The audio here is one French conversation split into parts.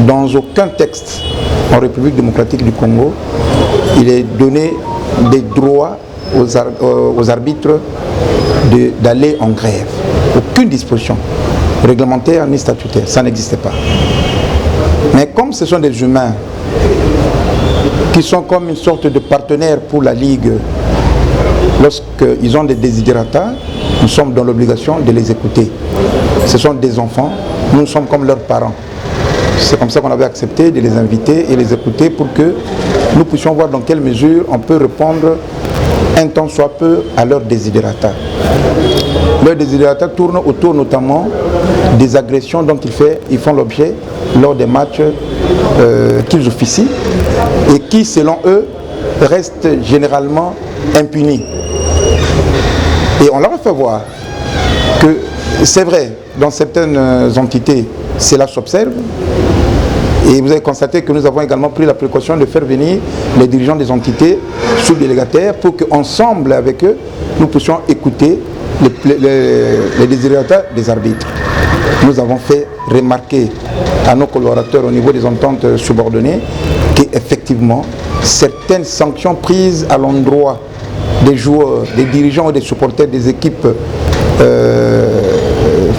dans aucun texte en République démocratique du Congo, il est donné des droits aux arbitres d'aller en grève. Aucune disposition réglementaire ni statutaire, ça n'existait pas. Mais comme ce sont des humains qui sont comme une sorte de partenaires pour la Ligue, lorsqu'ils ont des desiderata, nous sommes dans l'obligation de les écouter. Ce sont des enfants, nous sommes comme leurs parents. C'est comme ça qu'on avait accepté de les inviter et les écouter pour que nous puissions voir dans quelle mesure on peut répondre un temps soit peu à leurs desiderata. Leurs desiderata tournent autour notamment des agressions dont ils font l'objet lors des matchs qu'ils officient et qui, selon eux, restent généralement impunis. Et on leur a fait voir que c'est vrai, dans certaines entités, cela s'observe. Et vous avez constaté que nous avons également pris la précaution de faire venir les dirigeants des entités sous-délégataires pour qu'ensemble avec eux, nous puissions écouter les desiderata des arbitres. Nous avons fait remarquer à nos collaborateurs au niveau des ententes subordonnées qu'effectivement, certaines sanctions prises à l'endroit des joueurs, des dirigeants ou des supporters des équipes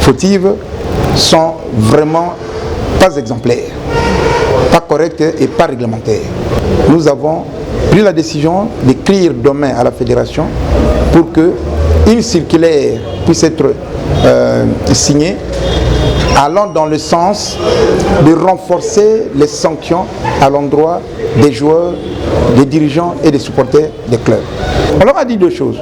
fautives sont vraiment pas exemplaires, pas correctes et pas réglementaires. Nous avons pris la décision d'écrire demain à la fédération pour qu'une circulaire puisse être signée allant dans le sens de renforcer les sanctions à l'endroit des joueurs, des dirigeants et des supporters des clubs. On leur a dit deux choses.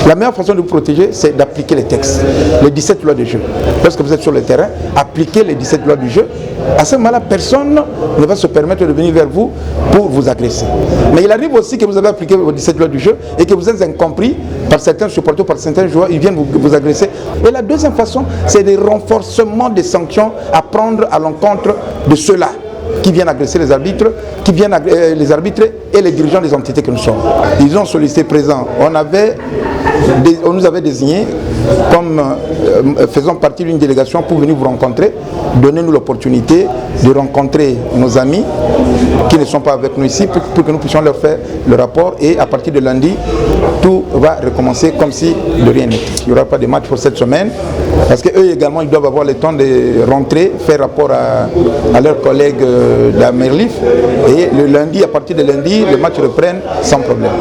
La meilleure façon de vous protéger, c'est d'appliquer les textes, les 17 lois du jeu. Lorsque vous êtes sur le terrain, appliquez les 17 lois du jeu. À ce moment-là, personne ne va se permettre de venir vers vous pour vous agresser. Mais il arrive aussi que vous avez appliqué vos 17 lois du jeu et que vous êtes incompris par certains supporters, par certains joueurs, ils viennent vous agresser. Et la deuxième façon, c'est des renforcements des sanctions à prendre à l'encontre de ceux-là qui viennent agresser les arbitres, les arbitres et les dirigeants des entités que nous sommes. Ils ont sollicité présent. On nous avait désigné comme faisant partie d'une délégation pour venir vous rencontrer, donner-nous l'opportunité de rencontrer nos amis qui ne sont pas avec nous ici pour que nous puissions leur faire le rapport et à partir de lundi, tout va recommencer comme si de rien n'était. Il n'y aura pas de match pour cette semaine parce qu'eux également ils doivent avoir le temps de rentrer, faire rapport à leurs collègues de la Merlif et le lundi, à partir de lundi, le match reprenne sans problème.